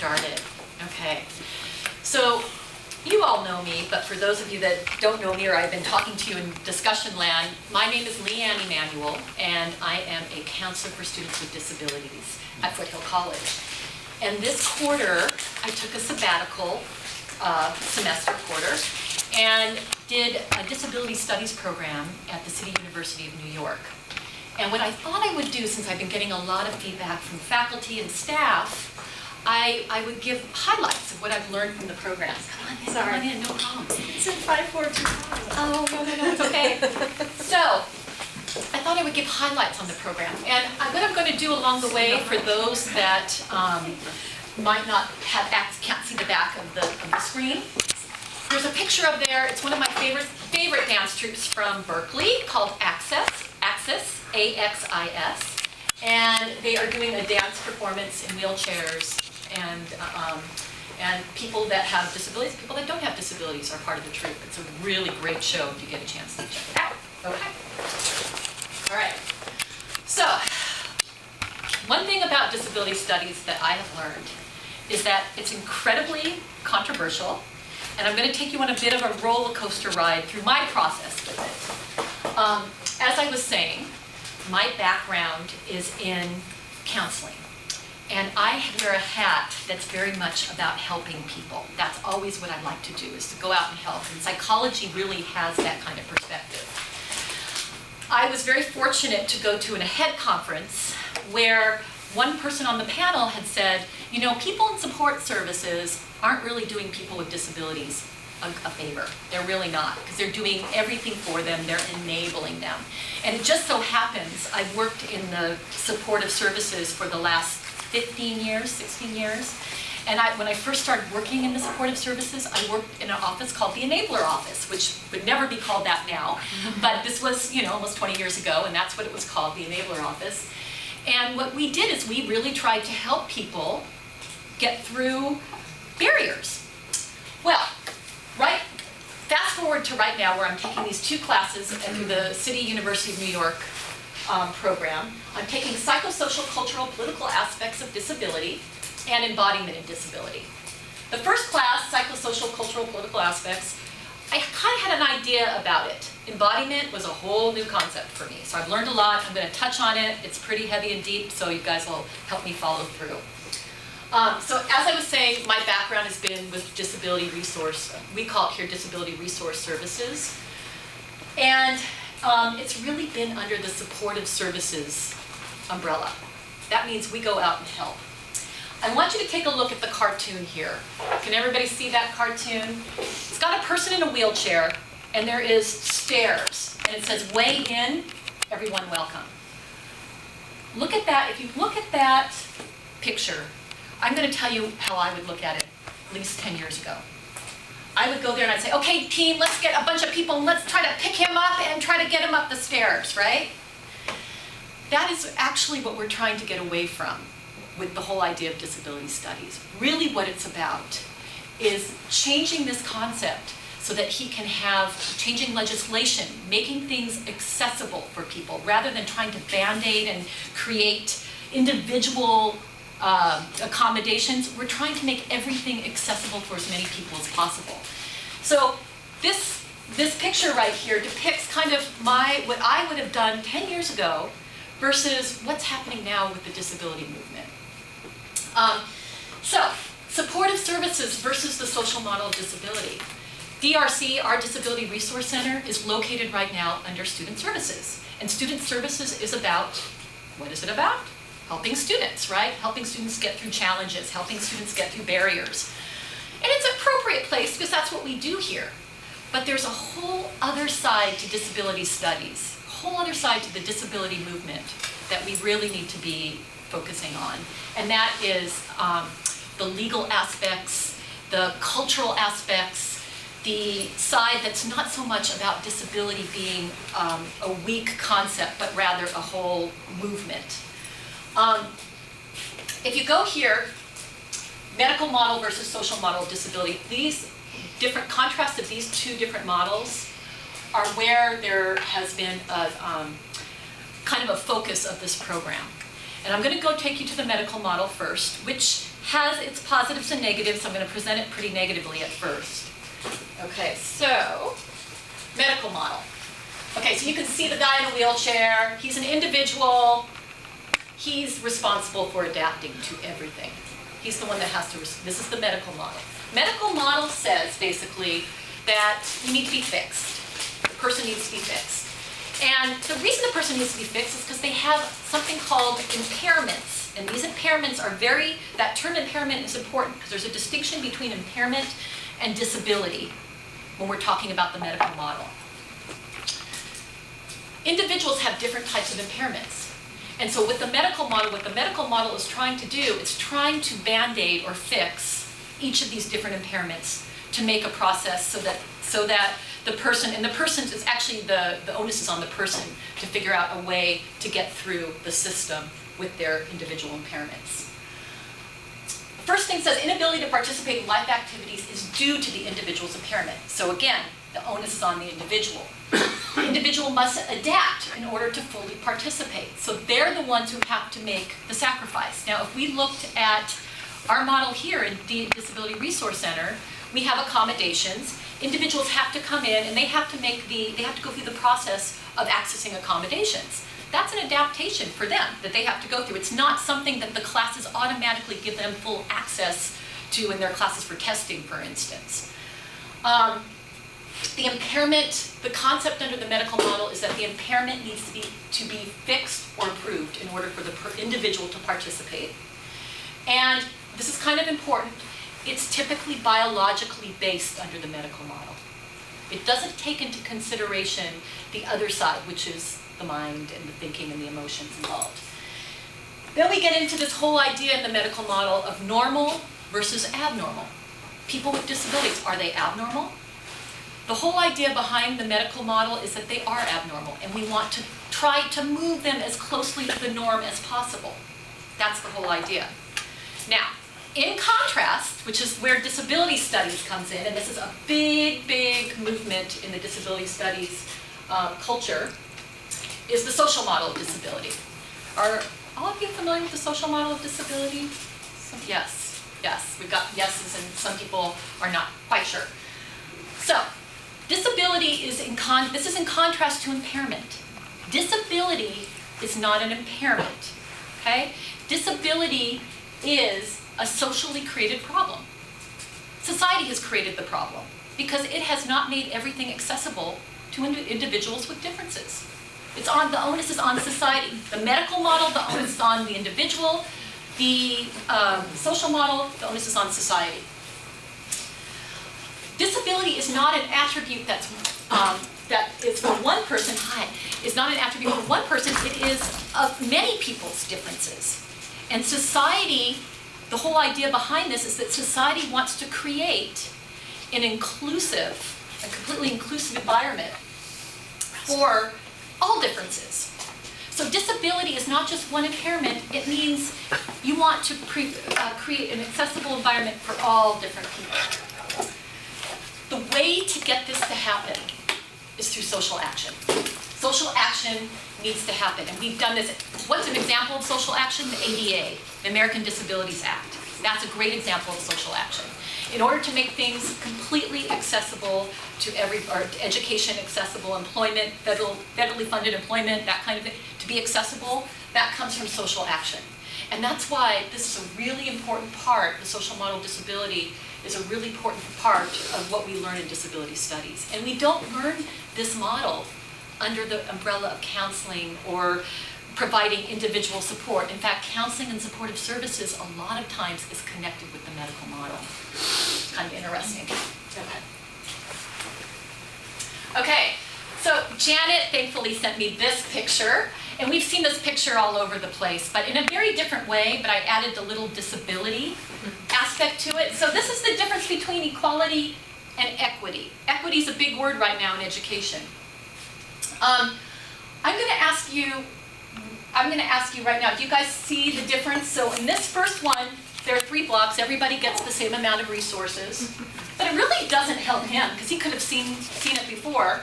started. Okay. So you all know me, but for those of you that don't know me or I've been talking to you in discussion land, my name is LeeAnn and I am a counselor for students with disabilities at Foothill College. And this quarter, I took a sabbatical semester quarter and did a disability studies program at the City University of New York. And what I thought I would do, since I've been getting a lot of feedback from faculty and staff, I would give highlights of what I've learned from the programs. Come on in, Sorry. come on in, no problem. It's in 5-4-2-5. Oh, no, it's okay. So, I thought I would give highlights on the program. And what I'm going to do along the way, for those that might not have can't see the back of the screen, there's a picture up there. It's one of my favorite dance troupes from Berkeley called Axis, A-X-I-S. And they are doing a dance performance in wheelchairs, and people that have disabilities, people that don't have disabilities are part of the troupe. It's a really great show if you get a chance to check it out. Okay. All right. So, one thing about disability studies that I have learned is that it's incredibly controversial, and I'm going to take you on a bit of a roller coaster ride through my process with it. As I was saying, my background is in counseling, and I wear a hat that's very much about helping people. That's always what I like to do, is to go out and help, and psychology really has that kind of perspective. I was very fortunate to go to a HEAD conference where one person on the panel had said, you know, people in support services aren't really doing people with disabilities a favor. They're really not, because they're doing everything for them, they're enabling them. And it just so happens I've worked in the supportive services for the last 15 years, 16 years. And when I first started working in the supportive services, I worked in an office called the Enabler Office, which would never be called that now. But this was, you know, almost 20 years ago, and that's what it was called, the Enabler Office. And what we did is we really tried to help people get through barriers. Well, fast forward to right now, where I'm taking these two classes through the City University of New York program. I'm taking psychosocial, cultural, political aspects of disability and embodiment in disability. The first class, psychosocial, cultural, political aspects, I kind of had an idea about it. Embodiment was a whole new concept for me. So I've learned a lot. I'm going to touch on it. It's pretty heavy and deep, so you guys will help me follow through. So as I was saying, my background has been with disability resource, we call it here disability resource services. And it's really been under the supportive services umbrella. That means we go out and help. I want you to take a look at the cartoon here. Can everybody see that cartoon? It's got a person in a wheelchair, and there is stairs, and it says, "Weigh in, everyone welcome." Look at that. If you look at that picture, I'm going to tell you how I would look at it at least 10 years ago. I would go there and I'd say, okay, team, let's get a bunch of people and let's try to pick him up and try to get him up the stairs, right? That is actually what we're trying to get away from with the whole idea of disability studies. Really what it's about is changing this concept so that he can have, changing legislation, making things accessible for people, rather than trying to band-aid and create individual accommodations. We're trying to make everything accessible for as many people as possible. So this picture right here depicts kind of what I would have done 10 years ago versus what's happening now with the disability movement. So, supportive services versus the social model of disability. DRC, our Disability Resource Center, is located right now under Student Services. And Student Services is about, what is it about? Helping students, right? Helping students get through challenges, helping students get through barriers. And it's an appropriate place because that's what we do here. But there's a whole other side to disability studies, a whole other side to the disability movement that we really need to be focusing on. And that is the legal aspects, the cultural aspects, the side that's not so much about disability being a weak concept, but rather a whole movement. If you go here, medical model versus social model of disability, these different contrasts of these two different models are where there has been a kind of a focus of this program. And I'm going to go take you to the medical model first, which has its positives and negatives. I'm going to present it pretty negatively at first. Okay, so medical model. Okay, so you can see the guy in a wheelchair. He's an individual. He's responsible for adapting to everything. He's the one that has to, this is the medical model. Medical model says, basically, that you need to be fixed. The person needs to be fixed. And the reason the person needs to be fixed is because they have something called impairments. And these impairments are that term impairment is important because there's a distinction between impairment and disability when we're talking about the medical model. Individuals have different types of impairments. And so with the medical model, what the medical model is trying to do is trying to band-aid or fix each of these different impairments to make a process so that the person, and the person is actually, the onus is on the person to figure out a way to get through the system with their individual impairments. The first thing says inability to participate in life activities is due to the individual's impairment. So again, the onus is on the individual. The individual must adapt in order to fully participate. So they're the ones who have to make the sacrifice. Now, if we looked at our model here in the Disability Resource Center, we have accommodations. Individuals have to come in and they have to go through the process of accessing accommodations. That's an adaptation for them that they have to go through. It's not something that the classes automatically give them full access to in their classes for testing, for instance. The impairment, the concept under the medical model is that the impairment needs to be fixed or improved in order for the individual to participate. And this is kind of important. It's typically biologically based under the medical model. It doesn't take into consideration the other side, which is the mind and the thinking and the emotions involved. Then we get into this whole idea in the medical model of normal versus abnormal. People with disabilities, are they abnormal? The whole idea behind the medical model is that they are abnormal, and we want to try to move them as closely to the norm as possible. That's the whole idea. Now, in contrast, which is where disability studies comes in, and this is a big, big movement in the disability studies culture, is the social model of disability. Are all of you familiar with the social model of disability? Yes, we've got yeses, and some people are not quite sure. So, disability is this is in contrast to impairment. Disability is not an impairment, okay? Disability is a socially created problem. Society has created the problem because it has not made everything accessible to individuals with differences. The onus is on society. The medical model, the onus is on the individual. The social model, the onus is on society. Disability is not an attribute that is for one person. It's not an attribute for one person. It is of many people's differences. And society, the whole idea behind this is that society wants to create an inclusive, a completely inclusive environment for all differences. So disability is not just one impairment. It means you want to create an accessible environment for all different people. The way to get this to happen is through social action. Social action needs to happen, and we've done this. What's an example of social action? The ADA, the American Disabilities Act. That's a great example of social action. In order to make things completely accessible to education accessible, employment, federally funded employment, that kind of thing, to be accessible, that comes from social action. And that's why this is a really important part, the social model of disability is a really important part of what we learn in disability studies. And we don't learn this model under the umbrella of counseling or providing individual support. In fact, counseling and supportive services a lot of times is connected with the medical model. It's kind of interesting. Okay, so Janet thankfully sent me this picture, and we've seen this picture all over the place, but in a very different way, but I added the little disability aspect to it. So this is the difference between equality and equity. Equity is a big word right now in education. I'm going to ask you right now, do you guys see the difference? So in this first one, there are 3 blocks. Everybody gets the same amount of resources. But it really doesn't help him, because he could have seen it before.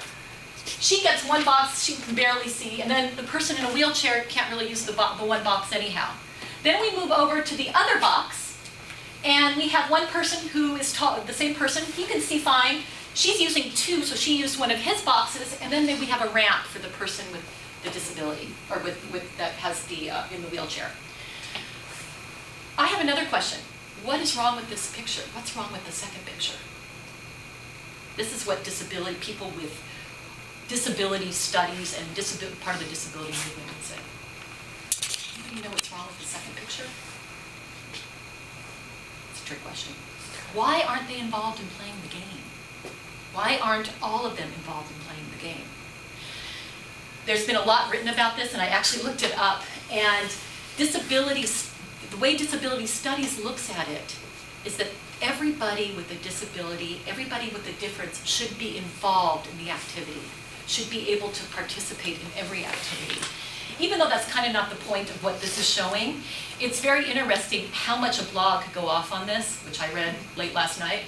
She gets 1 box she can barely see, and then the person in a wheelchair can't really use the 1 box anyhow. Then we move over to the other box, And we have one person who is the same person, he can see fine. She's using 2, so she used one of his boxes, and then we have a ramp for the person with the disability, or that has the, in the wheelchair. I have another question. What is wrong with this picture? What's wrong with the second picture? This is what people with disability studies and part of the disability movement would say. Anybody know what's wrong with the second picture? It's a trick question. Why aren't they involved in playing the game? Why aren't all of them involved in playing the game? There's been a lot written about this, and I actually looked it up, and the way disability studies looks at it is that everybody with a disability, everybody with a difference should be involved in the activity, should be able to participate in every activity. Even though that's kind of not the point of what this is showing, it's very interesting how much a blog could go off on this, which I read late last night,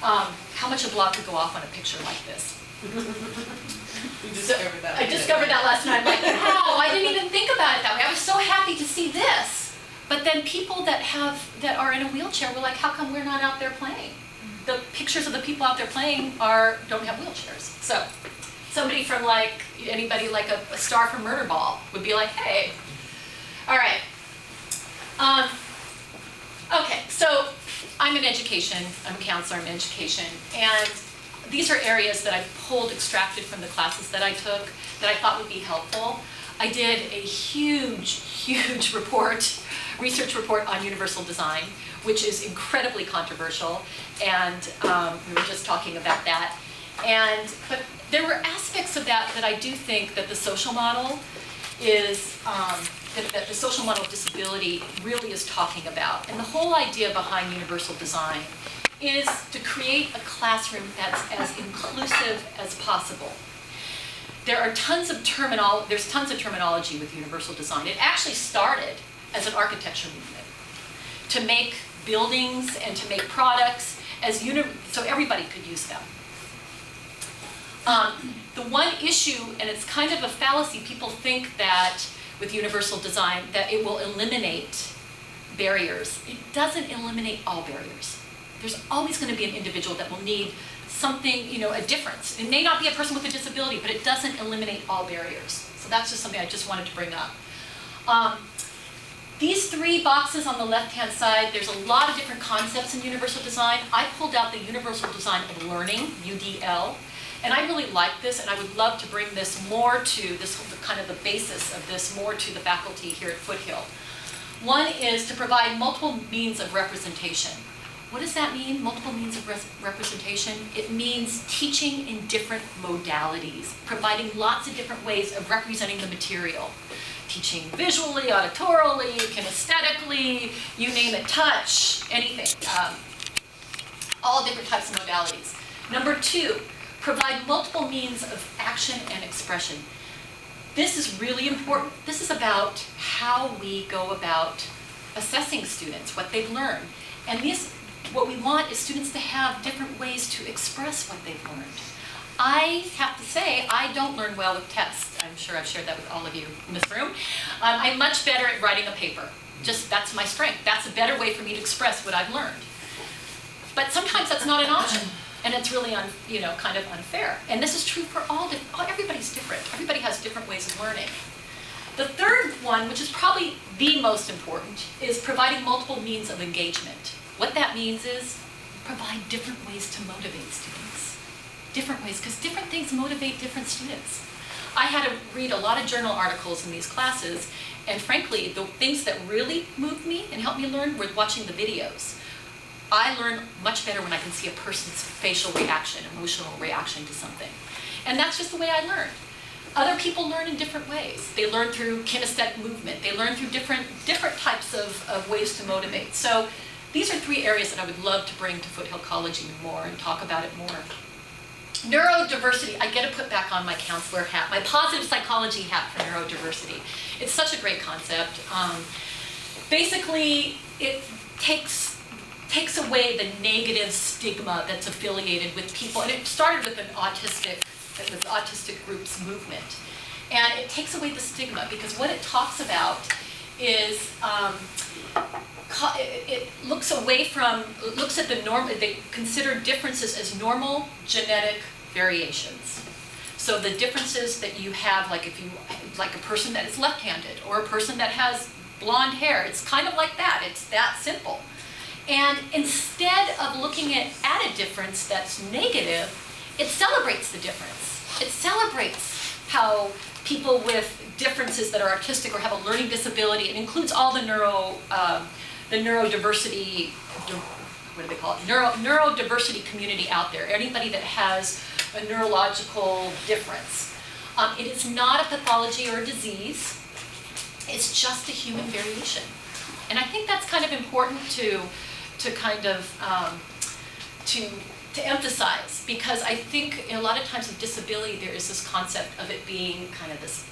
how much a blog could go off on a picture like this. You discovered that. I discovered that last night. I'm like, wow, I didn't even think about it that way. I was so happy to see this. But then people that are in a wheelchair were like, how come we're not out there playing? The pictures of the people out there playing don't have wheelchairs. So somebody from anybody like a star from Murderball would be like, hey. All right. Okay, so I'm in education. I'm a counselor in education. And these are areas that I extracted from the classes that I took that I thought would be helpful. I did a huge research report on universal design, which is incredibly controversial, and we were just talking about that. But there were aspects of that I do think that the social model is, that the social model of disability really is talking about. And the whole idea behind universal design is to create a classroom that's as inclusive as possible. There's tons of terminology with universal design. It actually started as an architecture movement to make buildings and to make products so everybody could use them. The one issue, and it's kind of a fallacy, people think that with universal design that it will eliminate barriers. It doesn't eliminate all barriers. There's always going to be an individual that will need something, a difference. It may not be a person with a disability, but it doesn't eliminate all barriers. So that's just something I just wanted to bring up. These 3 boxes on the left-hand side, there's a lot of different concepts in universal design. I pulled out the universal design of learning, UDL, and I really like this, and I would love to bring this more to kind of the basis of this more to the faculty here at Foothill. One is to provide multiple means of representation. What does that mean, multiple means of representation? It means teaching in different modalities, providing lots of different ways of representing the material. Teaching visually, auditorily, kinesthetically, you name it, touch, anything. All different types of modalities. Number 2, provide multiple means of action and expression. This is really important. This is about how we go about assessing students, what they've learned. And what we want is students to have different ways to express what they've learned. I have to say, I don't learn well with tests. I'm sure I've shared that with all of you in this room. I'm much better at writing a paper. That's my strength. That's a better way for me to express what I've learned. But sometimes that's not an option, and it's really kind of unfair. And this is true for everybody's different. Everybody has different ways of learning. The third one, which is probably the most important, is providing multiple means of engagement. What that means is provide different ways to motivate students. Different ways, because different things motivate different students. I had to read a lot of journal articles in these classes, and frankly, the things that really moved me and helped me learn were watching the videos. I learn much better when I can see a person's facial reaction, emotional reaction to something. And that's just the way I learned. Other people learn in different ways. They learn through kinesthetic movement. They learn through different types of ways to motivate. So these are 3 areas that I would love to bring to Foothill College even more and talk about it more. Neurodiversity, I get to put back on my counselor hat, my positive psychology hat for neurodiversity. It's such a great concept. Basically, it takes away the negative stigma that's affiliated with people, and it started with autistic groups movement. And it takes away the stigma, because what it talks about is it looks away from, looks at the norm, they consider differences as normal genetic variations. So the differences that you have, like if you, like a person that is left-handed or a person that has blonde hair, it's kind of like that, it's that simple. And instead of looking at a difference that's negative, it celebrates the difference. It celebrates how people with differences that are artistic or have a learning disability, it includes all the neurodiversity, what do they call it? Neurodiversity community out there, anybody that has a neurological difference. It is not a pathology or a disease, it's just a human variation. And I think that's kind of important to kind of, to emphasize, because I think a lot of times with disability there is this concept of it being kind of this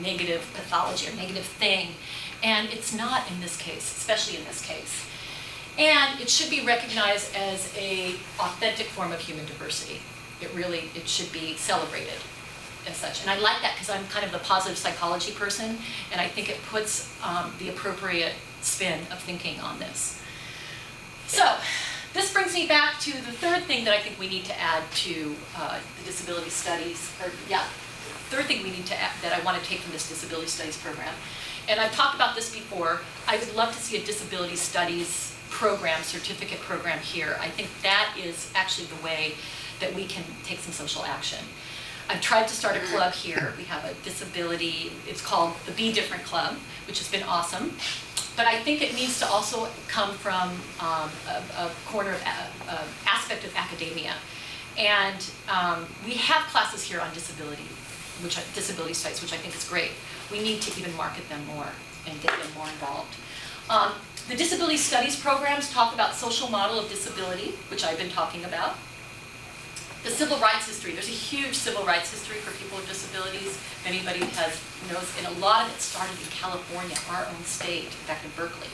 negative pathology or negative thing, and it's not in this case, especially in this case. And it should be recognized as an authentic form of human diversity. It should be celebrated as such. And I like that because I'm kind of the positive psychology person, and I think it puts the appropriate spin of thinking on this. So, this brings me back to the third thing that I think we need to add to the disability studies, third thing we need to add, that I want to take from this disability studies program. And I've talked about this before. I would love to see a disability studies program, certificate program here. I think that is actually the way that we can take some social action. I've tried to start a club here. We have a disability, it's called the Be Different Club, which has been awesome. But I think it needs to also come from a corner of aspect of academia. And we have classes here on disability studies, which I think is great. We need to even market them more and get them more involved. The disability studies programs talk about social model of disability, which I've been talking about. The civil rights history, there's a huge civil rights history for people with disabilities. If anybody knows, and a lot of it started in California, our own state, in fact in Berkeley.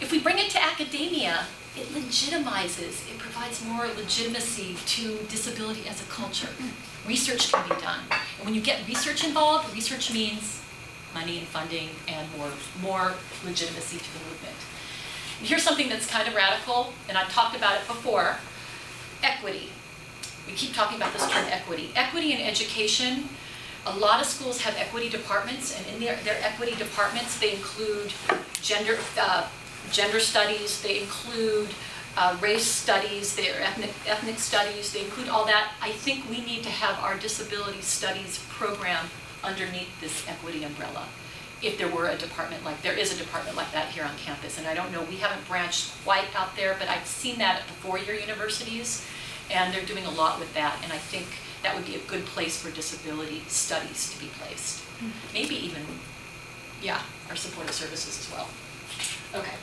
If we bring it to academia, it legitimizes, it provides more legitimacy to disability as a culture. Research can be done. And when you get research involved, research means money and funding and more legitimacy to the movement. And here's something that's kind of radical, and I've talked about it before. Equity. We keep talking about this term equity. Equity in education, a lot of schools have equity departments, and in their equity departments they include gender studies, they include race studies, their ethnic studies, they include all that. I think we need to have our disability studies program underneath this equity umbrella. If there were a department there is a department like that here on campus, and I don't know, we haven't branched quite out there, but I've seen that at the four-year universities, and they're doing a lot with that, and I think that would be a good place for disability studies to be placed. Maybe even, our supportive services as well. Okay.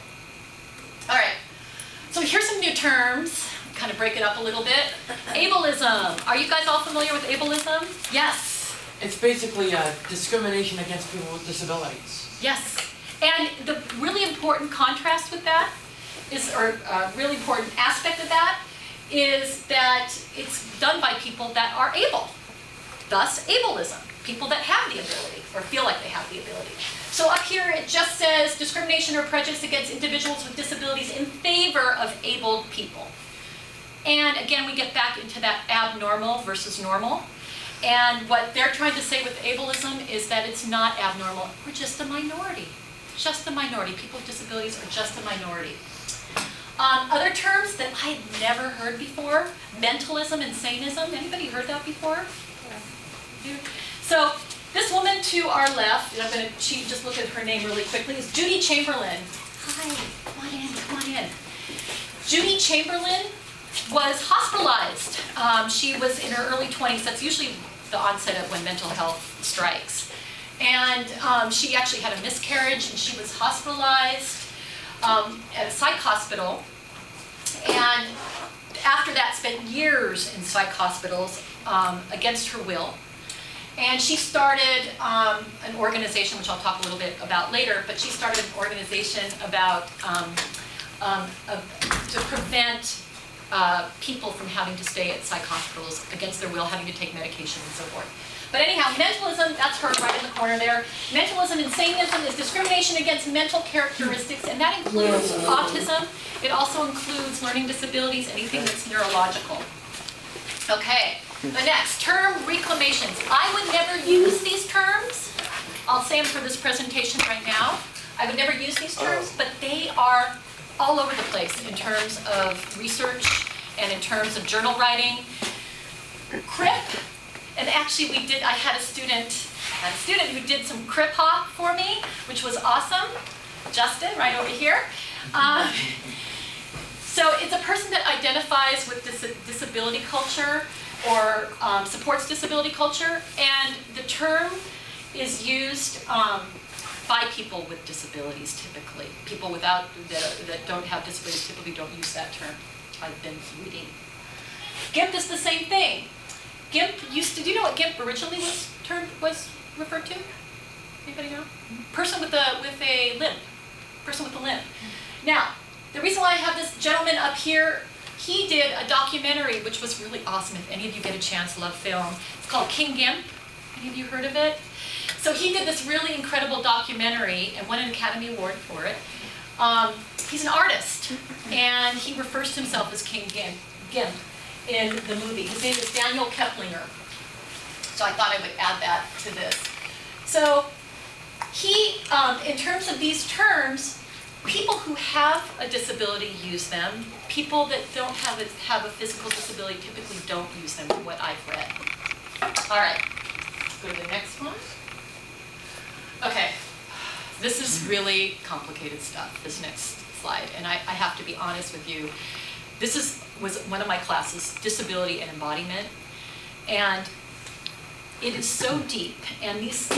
All right. So here's some new terms, kind of break it up a little bit. Ableism. Are you guys all familiar with ableism? Yes. It's basically discrimination against people with disabilities. Yes, and the really important contrast with that or really important aspect of that is that it's done by people that are able. Thus, ableism, people that have the ability or feel like they have the ability. So up here it just says discrimination or prejudice against individuals with disabilities in favor of abled people. And again, we get back into that abnormal versus normal. And what they're trying to say with ableism is that it's not abnormal. We're just a minority. Just a minority. People with disabilities are just a minority. Other terms that I had never heard before, mentalism and sanism. Anybody heard that before? Yeah. So this woman to our left, and I'm going to just look at her name really quickly, is Judy Chamberlain. Hi, come on in. Judy Chamberlain was hospitalized. She was in her early 20s. That's usually the onset of when mental health strikes. And she actually had a miscarriage, and she was hospitalized at a psych hospital. And after that, spent years in psych hospitals against her will. And she started an organization, which I'll talk a little bit about later, but she started an organization about to prevent people from having to stay at psych hospitals against their will, having to take medication and so forth. But anyhow, mentalism, that's her right in the corner there. Mentalism and Satanism is discrimination against mental characteristics, and that includes autism. It also includes learning disabilities, anything that's neurological. Okay, the next, term reclamations. I would never use these terms. I'll say them for this presentation right now. I would never use these terms, but they are all over the place in terms of research and in terms of journal writing. CRIP, and actually I had a student who did some CRIP hop for me, which was awesome. Justin, right over here. So it's a person that identifies with disability culture or supports disability culture, and the term is used by people with disabilities typically. People that don't have disabilities typically don't use that term. I've been reading. GIMP is the same thing. GIMP used to, do you know what GIMP originally was referred to? Anybody know? Person with a limp. Person with a limp. Now, the reason why I have this gentleman up here, he did a documentary which was really awesome. If any of you get a chance, love film. It's called King GIMP. Any of you heard of it? So he did this really incredible documentary and won an Academy Award for it. He's an artist, and he refers to himself as King GIMP in the movie. His name is Daniel Keplinger. So I thought I would add that to this. So he, in terms of these terms, people who have a disability use them. People that don't have a physical disability typically don't use them, from what I've read. All right, let's go to the next one. Okay, this is really complicated stuff, this next slide, and I have to be honest with you. This was one of my classes, Disability and Embodiment, and it is so deep, and these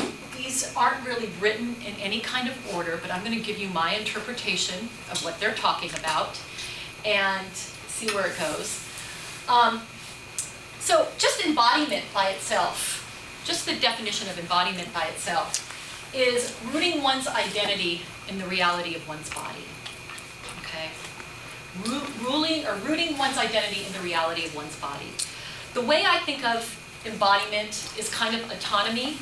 aren't really written in any kind of order, but I'm going to give you my interpretation of what they're talking about and see where it goes. So just embodiment by itself, just the definition of embodiment by itself, is rooting one's identity in the reality of one's body. Okay? Rooting one's identity in the reality of one's body. The way I think of embodiment is kind of autonomy,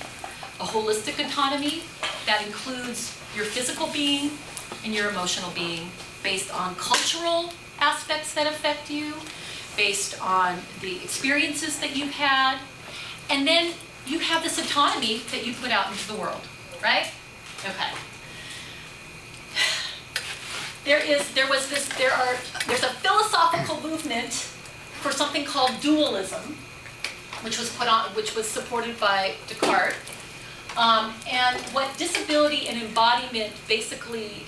a holistic autonomy that includes your physical being and your emotional being, based on cultural aspects that affect you, based on the experiences that you've had, and then you have this autonomy that you put out into the world, right? Okay. There's a philosophical movement for something called dualism, which was supported by Descartes. And what disability and embodiment basically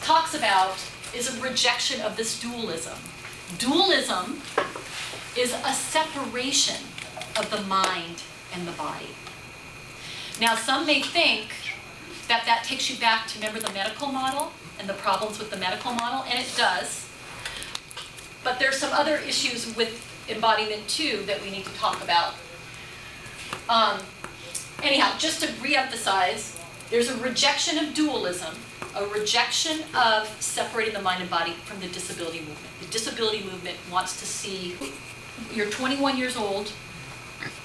talks about is a rejection of this dualism. Dualism is a separation of the mind and the body. Now, some may think that takes you back to, remember the medical model and the problems with the medical model, and it does. But there's some other issues with embodiment too that we need to talk about. Anyhow, just to re-emphasize, there's a rejection of dualism, a rejection of separating the mind and body from the disability movement. The disability movement wants to see, you're 21 years old,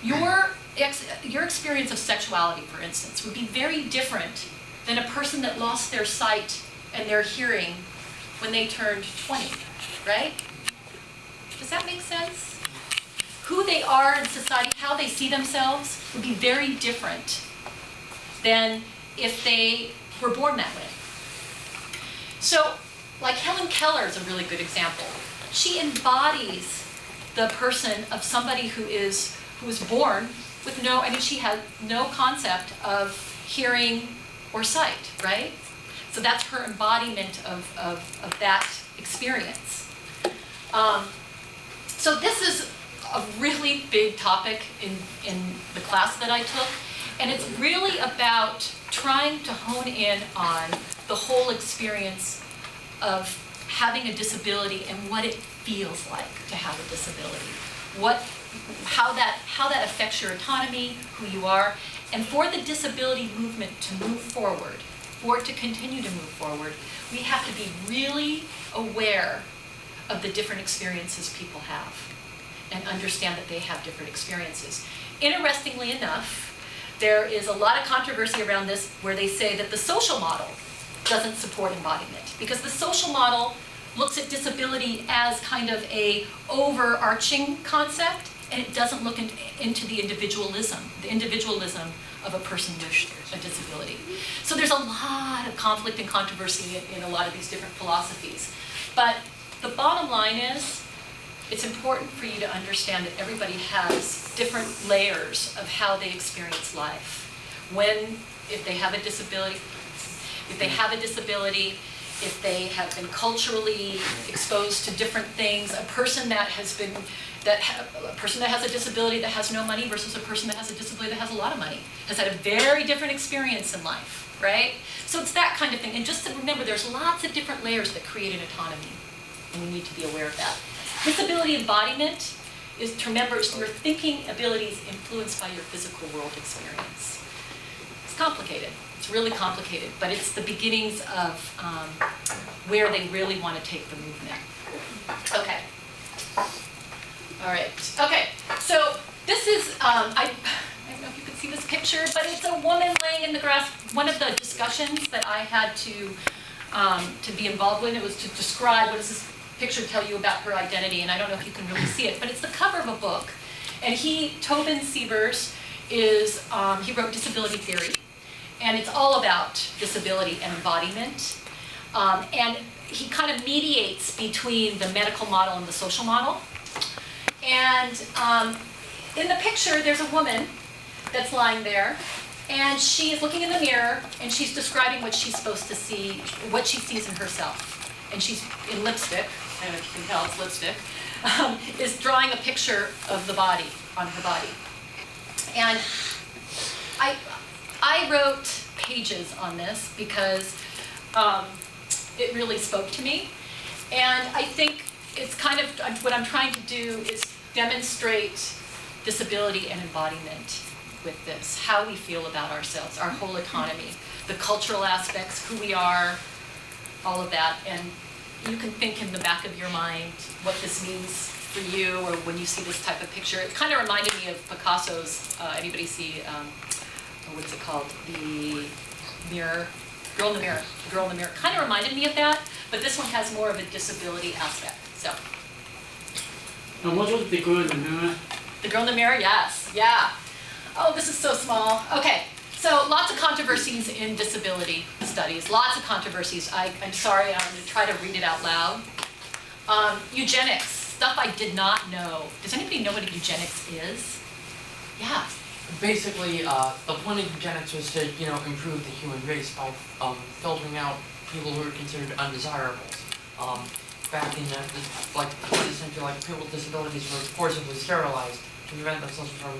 your experience of sexuality, for instance, would be very different than a person that lost their sight and their hearing when they turned 20, right? Does that make sense? Who they are in society, how they see themselves, would be very different than if they were born that way. So, like Helen Keller is a really good example. She embodies the person of somebody who was born with she had no concept of hearing or sight, right? So that's her embodiment of that experience. So this is a really big topic in the class that I took, and it's really about trying to hone in on the whole experience of having a disability and what it feels like to have a disability, how that affects your autonomy, who you are, and for the disability movement to move forward, for it to continue to move forward, we have to be really aware of the different experiences people have and understand that they have different experiences. interestingly enough, there is a lot of controversy around this where they say that the social model doesn't support embodiment, because the social model looks at disability as kind of a overarching concept, and it doesn't look into the individualism of a person with a disability. So there's a lot of conflict and controversy in a lot of these different philosophies. But the bottom line is, it's important for you to understand that everybody has different layers of how they experience life. If they have a disability, if they have been culturally exposed to different things, a person that has a disability that has no money versus a person that has a disability that has a lot of money has had a very different experience in life, right? So it's that kind of thing. And just to remember, there's lots of different layers that create an autonomy, and we need to be aware of that. Disability embodiment is to remember your thinking abilities influenced by your physical world experience. It's complicated. It's really complicated, but it's the beginnings of where they really want to take the movement. Okay. All right. Okay. So this is, I don't know if you can see this picture, but it's a woman laying in the grass. One of the discussions that I had to be involved with, it was to describe what does this picture tell you about her identity, and I don't know if you can really see it, but it's the cover of a book. And Tobin Sievers he wrote Disability Theory, and it's all about disability and embodiment. And he kind of mediates between the medical model and the social model. And in the picture, there's a woman that's lying there, and she is looking in the mirror, and she's describing what she's supposed to see, what she sees in herself. And she's in lipstick, I don't know if you can tell it's lipstick, is drawing a picture of the body, on her body. And I wrote pages on this because it really spoke to me. And I think it's kind of, what I'm trying to do is demonstrate disability and embodiment with this, how we feel about ourselves, our whole autonomy, the cultural aspects, who we are, all of that. And you can think in the back of your mind what this means for you, or when you see this type of picture. It kind of reminded me of Picasso's, anybody see, what is it called? The Mirror, Girl in the Mirror. Girl in the Mirror. Kind of reminded me of that, but this one has more of a disability aspect. So. And what was the girl in the mirror? The Girl in the Mirror, yes, yeah. Oh, this is so small. Okay, so lots of controversies in disability studies, lots of controversies. I'm sorry, I'm going to try to read it out loud. Eugenics, stuff I did not know. Does anybody know what eugenics is? Yeah. Basically, the point of eugenics was to, improve the human race by filtering out people who are considered undesirables. Back in the 20th century, people with disabilities were forcibly sterilized to prevent themselves from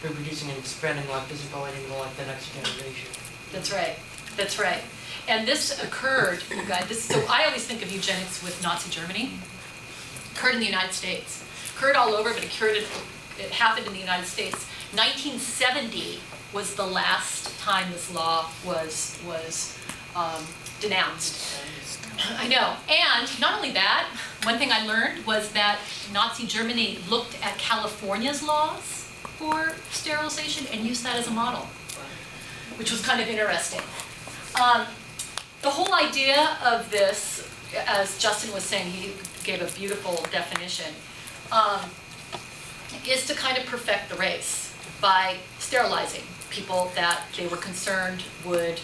reproducing and expanding disability into the next generation. That's right. That's right. And this occurred, you guys. So I always think of eugenics with Nazi Germany. Occurred in the United States. Occurred all over, but it happened in the United States. 1970 was the last time this law was denounced. I know. And not only that, one thing I learned was that Nazi Germany looked at California's laws for sterilization and used that as a model, which was kind of interesting. The whole idea of this, as Justin was saying, he gave a beautiful definition, is to kind of perfect the race by sterilizing people that they were concerned would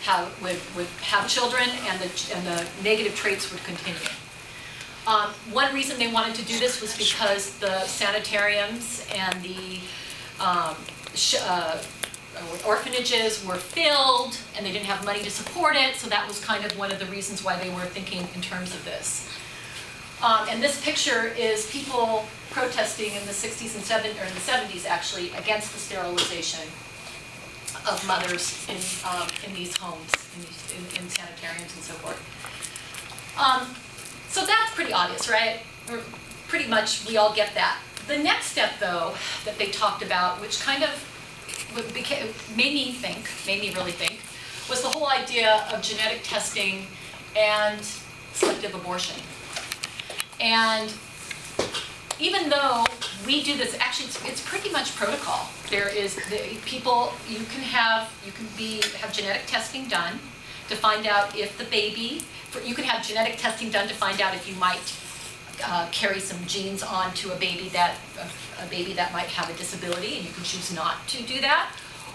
have children, and the negative traits would continue. One reason they wanted to do this was because the sanitariums and the orphanages were filled, and they didn't have money to support it, so that was kind of one of the reasons why they were thinking in terms of this. And this picture is people protesting in the 60s and 70s, or in the 70s actually, against the sterilization of mothers in these homes, in sanitariums and so forth. So that's pretty obvious, right? Or pretty much we all get that. The next step, though, that they talked about, which kind of made me really think, was the whole idea of genetic testing and selective abortion. And even though we do this, actually, it's pretty much protocol. There is, people, you can have genetic testing done to find out if the baby, you can have genetic testing done to find out if you might carry some genes onto a baby that might have a disability, and you can choose not to do that.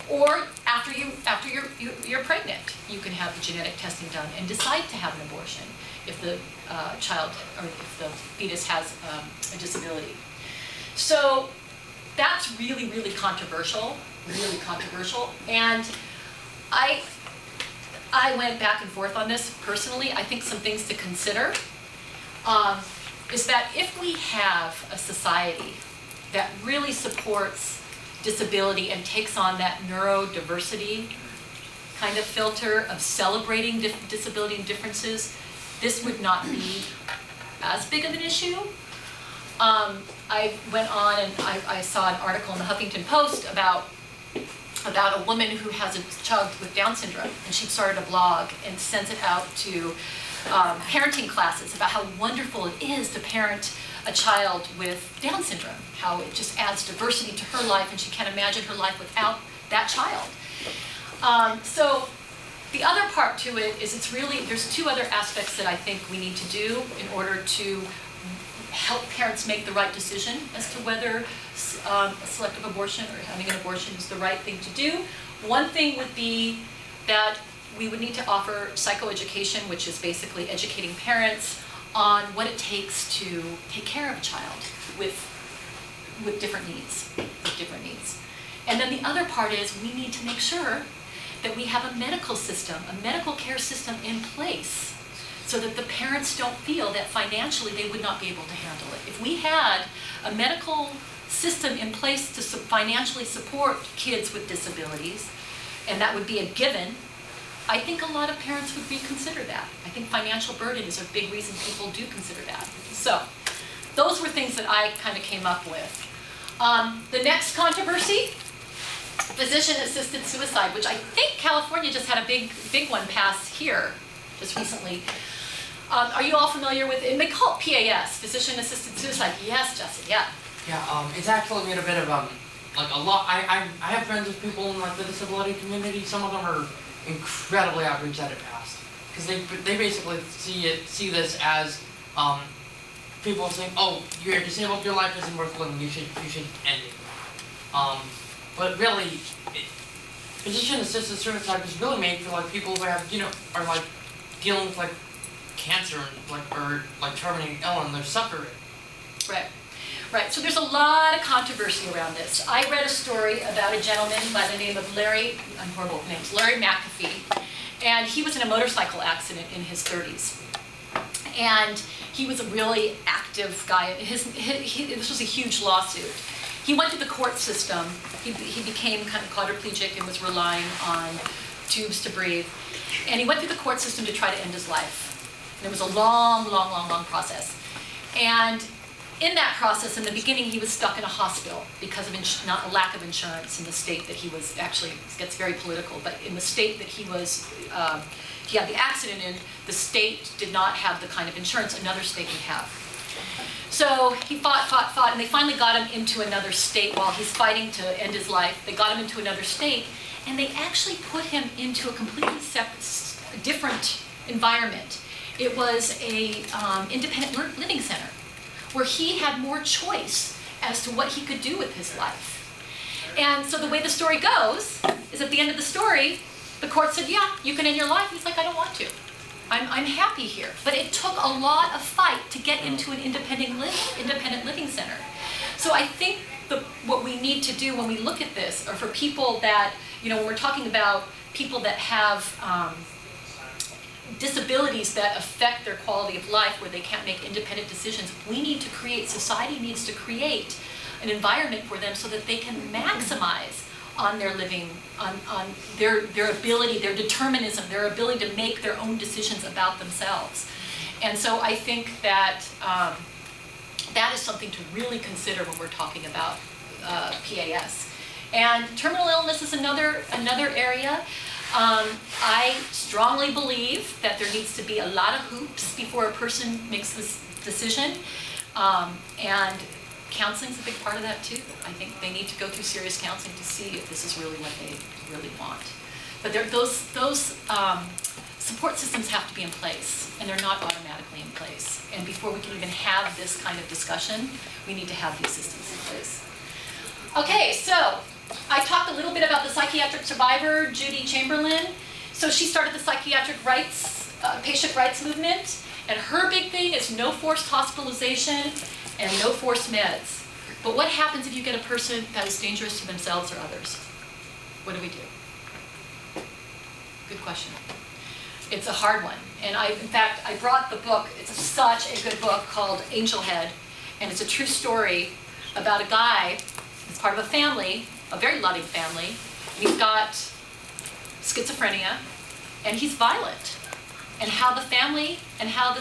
Or after you're pregnant, you can have the genetic testing done and decide to have an abortion if the child or if the fetus has a disability. So that's really, really controversial, and I went back and forth on this personally. I think some things to consider is that if we have a society that really supports disability and takes on that neurodiversity kind of filter of celebrating disability and differences, this would not be as big of an issue. I went on and I saw an article in the Huffington Post about a woman who has a child with Down syndrome, and she started a blog and sends it out to parenting classes about how wonderful it is to parent a child with Down syndrome, how it just adds diversity to her life, and she can't imagine her life without that child. So the other part to it is there's two other aspects that I think we need to do in order to help parents make the right decision as to whether a selective abortion or having an abortion is the right thing to do. One thing would be that we would need to offer psychoeducation, which is basically educating parents on what it takes to take care of a child with different needs, And then the other part is we need to make sure that we have a medical care system in place so that the parents don't feel that financially they would not be able to handle it. If we had a medical system in place to financially support kids with disabilities, and that would be a given, I think a lot of parents would reconsider that. I think financial burden is a big reason people do consider that. So those were things that I kind of came up with. The next controversy, physician-assisted suicide, which I think California just had a big one pass here just recently. Are you all familiar with it? And they call it PAS, physician-assisted suicide. Yes, Jesse, yeah. Yeah, it's actually made a bit of like a lot. I have friends with people in like the disability community. Some of them are incredibly outraged that it passed because they basically see this as people saying, oh, you're disabled, your life isn't worth living, you should end it. But really, physician-assisted suicide was really made for like people who have are like dealing with like cancer and or terminating ill and they're suffering. Right, so there's a lot of controversy around this. I read a story about a gentleman by the name of Larry McAfee, and he was in a motorcycle accident in his 30s. And he was a really active guy. This was a huge lawsuit. He went to the court system. He became kind of quadriplegic and was relying on tubes to breathe. And he went through the court system to try to end his life. And it was a long process. And in that process, in the beginning, he was stuck in a hospital because of not a lack of insurance in the state that he was, actually, it gets very political, but in the state that he had the accident in, the state did not have the kind of insurance another state would have. So he fought, and they finally got him into another state while he's fighting to end his life. They got him into another state, and they actually put him into a completely different environment. It was a independent living center, where he had more choice as to what he could do with his life. And so the way the story goes is at the end of the story, the court said, yeah, you can end your life. He's like, I don't want to. I'm happy here. But it took a lot of fight to get into an independent living center. So I think what we need to do when we look at this, or for people that, when we're talking about people that have disabilities that affect their quality of life where they can't make independent decisions, society needs to create an environment for them so that they can maximize on their living, on their ability, their determinism, their ability to make their own decisions about themselves. And so I think that that is something to really consider when we're talking about PAS. And terminal illness is another area. I strongly believe that there needs to be a lot of hoops before a person makes this decision. And counseling's a big part of that too. I think they need to go through serious counseling to see if this is really what they really want. But those support systems have to be in place, and they're not automatically in place. And before we can even have this kind of discussion, we need to have the assistance in place. Okay, so I talked a little bit about the psychiatric survivor, Judy Chamberlain. So she started the psychiatric rights, patient rights movement, and her big thing is no forced hospitalization and no forced meds. But what happens if you get a person that is dangerous to themselves or others? What do we do? Good question. It's a hard one. And in fact, I brought the book. It's such a good book called Angel Head. And it's a true story about a guy that's part of a family, a very loving family. He's got schizophrenia, and he's violent. And how the family and how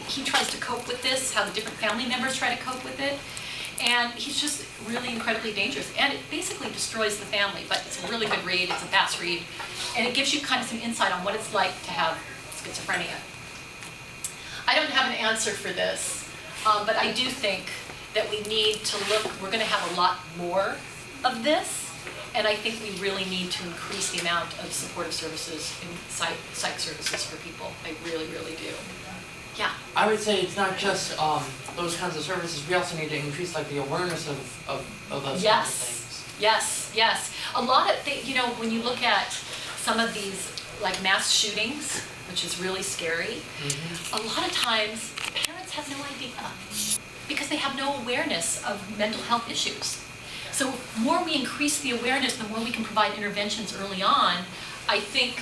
he tries to cope with this, how the different family members try to cope with it. And he's just really incredibly dangerous. And it basically destroys the family, but it's a really good read, it's a fast read. And it gives you kind of some insight on what it's like to have schizophrenia. I don't have an answer for this, but I do think that we need to look, we're gonna have a lot more of this, and I think we really need to increase the amount of supportive services and psych services for people. I really, really do. Yeah. I would say it's not just those kinds of services. We also need to increase like the awareness of those kinds of things. Yes. A lot of when you look at some of these like mass shootings, which is really scary, a lot of times parents have no idea because they have no awareness of mental health issues. So the more we increase the awareness, the more we can provide interventions early on, I think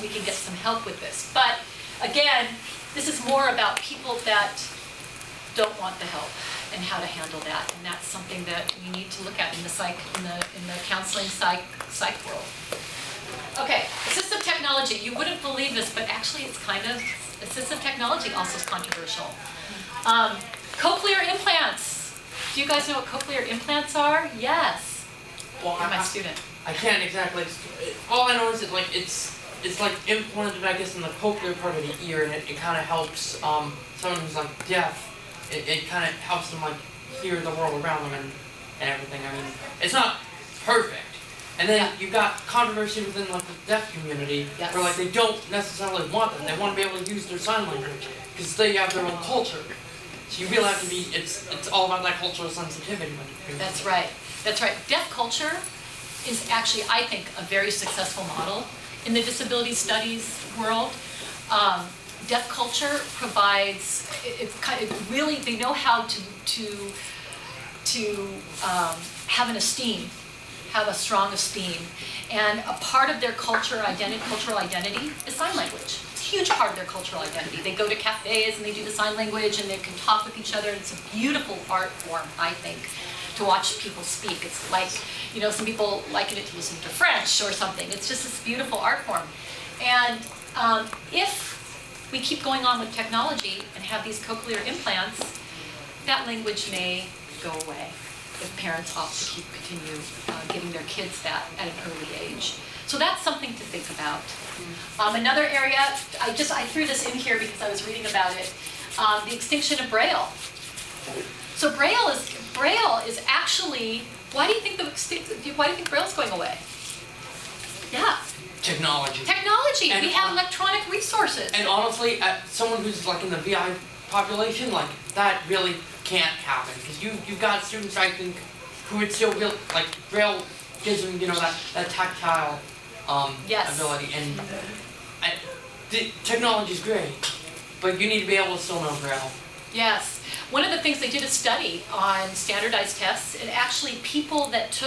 we can get some help with this. But again, this is more about people that don't want the help and how to handle that. And that's something that we need to look at in the counseling psych world. Okay, assistive technology. You wouldn't believe this, but actually it's kind of, assistive technology also is controversial. Cochlear implants. Do you guys know what cochlear implants are? Yes. Well, You're my student. I can't exactly. All I know is that like it's like implanted, I guess, in the cochlear part of the ear, and it kind of helps someone who's like deaf. It kind of helps them like hear the world around them and everything. I mean, it's not perfect. And then you've got controversy within like the deaf community, where like they don't necessarily want them. They want to be able to use their sign language because they have their own culture. So you really have to be. It's all about that cultural sensitivity. That's right. Deaf culture is actually, I think, a very successful model in the disability studies world. Deaf culture provides, really, they know how to have an esteem, have a strong esteem. And a part of their cultural identity is sign language. It's a huge part of their cultural identity. They go to cafes and they do the sign language and they can talk with each other. It's a beautiful art form, I think, to watch people speak. It's like, some people liken it to listening to French or something. It's just this beautiful art form. And if we keep going on with technology and have these cochlear implants, that language may go away if parents opt to continue giving their kids that at an early age. So that's something to think about. Another area, I threw this in here because I was reading about it, the extinction of Braille. So Braille is actually, why do you think Braille is going away? Yeah. Technology. And we have electronic resources. And honestly, someone who's like in the VI population, like that really can't happen because you've got students I think who would still feel like Braille gives them that tactile ability, and the technology's great, but you need to be able to still know Braille. Yes. One of the things, they did a study on standardized tests, and actually people that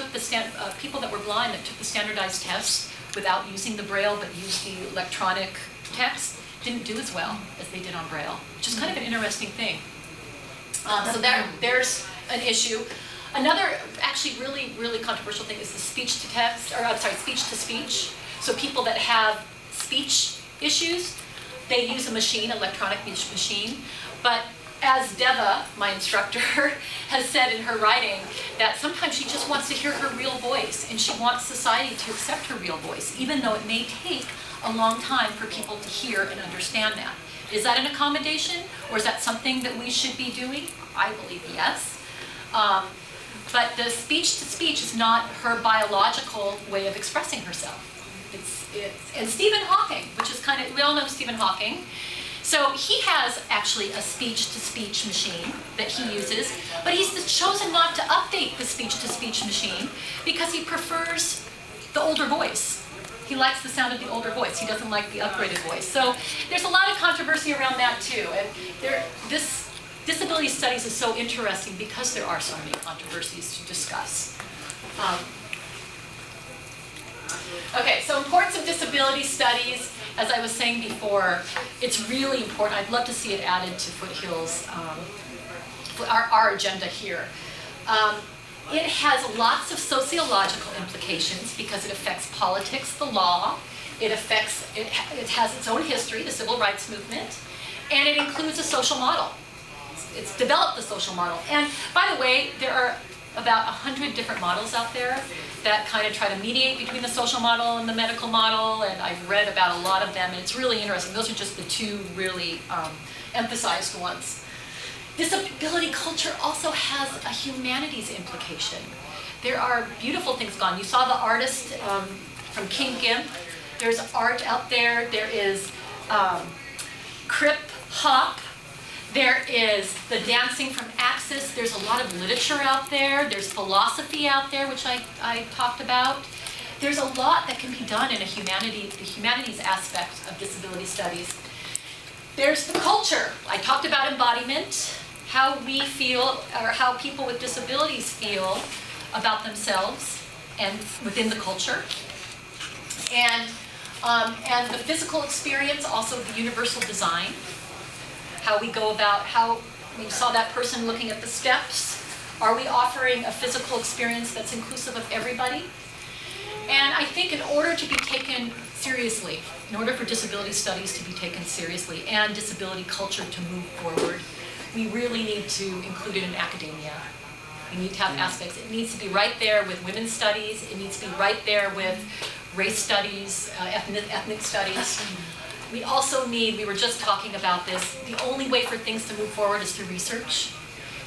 were blind that took the standardized tests without using the Braille but used the electronic text didn't do as well as they did on Braille, which is kind of an interesting thing. So there's an issue. Another actually really, really controversial thing is the speech to speech. So people that have speech issues, they use a machine, electronic machine. But as Deva, my instructor, has said in her writing, that sometimes she just wants to hear her real voice, and she wants society to accept her real voice, even though it may take a long time for people to hear and understand that. Is that an accommodation, or is that something that we should be doing? I believe yes. But the speech-to-speech is not her biological way of expressing herself. And Stephen Hawking, which is kind of, we all know Stephen Hawking. So he has actually a speech-to-speech machine that he uses, but he's chosen not to update the speech-to-speech machine because he prefers the older voice. He likes the sound of the older voice. He doesn't like the upgraded voice. So there's a lot of controversy around that too. And this disability studies is so interesting because there are so many controversies to discuss. Okay, so importance of disability studies. As I was saying before, it's really important. I'd love to see it added to Foothills, our agenda here. It has lots of sociological implications because it affects politics, the law. It has its own history, the civil rights movement, and it includes a social model. It's developed the social model. And by the way, there are about 100 different models out there that kind of try to mediate between the social model and the medical model, and I've read about a lot of them, and it's really interesting. Those are just the two really emphasized ones. Disability culture also has a humanities implication. There are beautiful things gone. You saw the artist from King Gimp. There's art out there. There is Crip Hop. There is the dancing from Axis. There's a lot of literature out there. There's philosophy out there, which I talked about. There's a lot that can be done in the humanities aspect of disability studies. There's the culture. I talked about embodiment, how we feel, or how people with disabilities feel about themselves and within the culture. And the physical experience, also the universal design. How we go about, you saw that person looking at the steps. Are we offering a physical experience that's inclusive of everybody? And I think in order to be taken seriously, in order for disability studies to be taken seriously and disability culture to move forward, we really need to include it in academia. We need to have aspects. It needs to be right there with women's studies. It needs to be right there with race studies, ethnic studies. We also need, we were just talking about this, the only way for things to move forward is through research.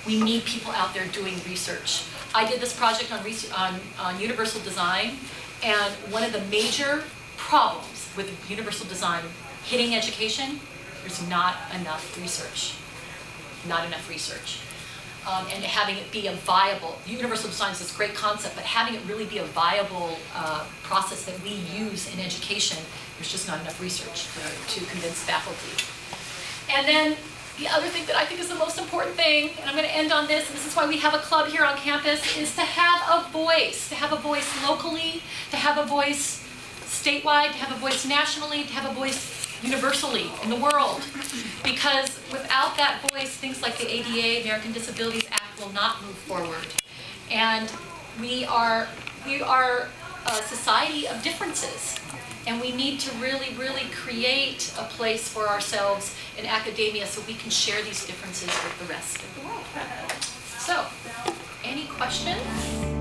We need people out there doing research. I did this project on universal design, and one of the major problems with universal design hitting education, there's not enough research. Not enough research. And having it be a viable, universal design is this great concept, but having it really be a viable process that we use in education, there's just not enough research to convince faculty. And then the other thing that I think is the most important thing, and I'm going to end on this, and this is why we have a club here on campus, is to have a voice locally, to have a voice statewide, to have a voice nationally, to have a voice universally in the world. Because without that voice, things like the ADA, American Disabilities Act, will not move forward. And we are a society of differences. And we need to really, really create a place for ourselves in academia so we can share these differences with the rest of the world. So, any questions?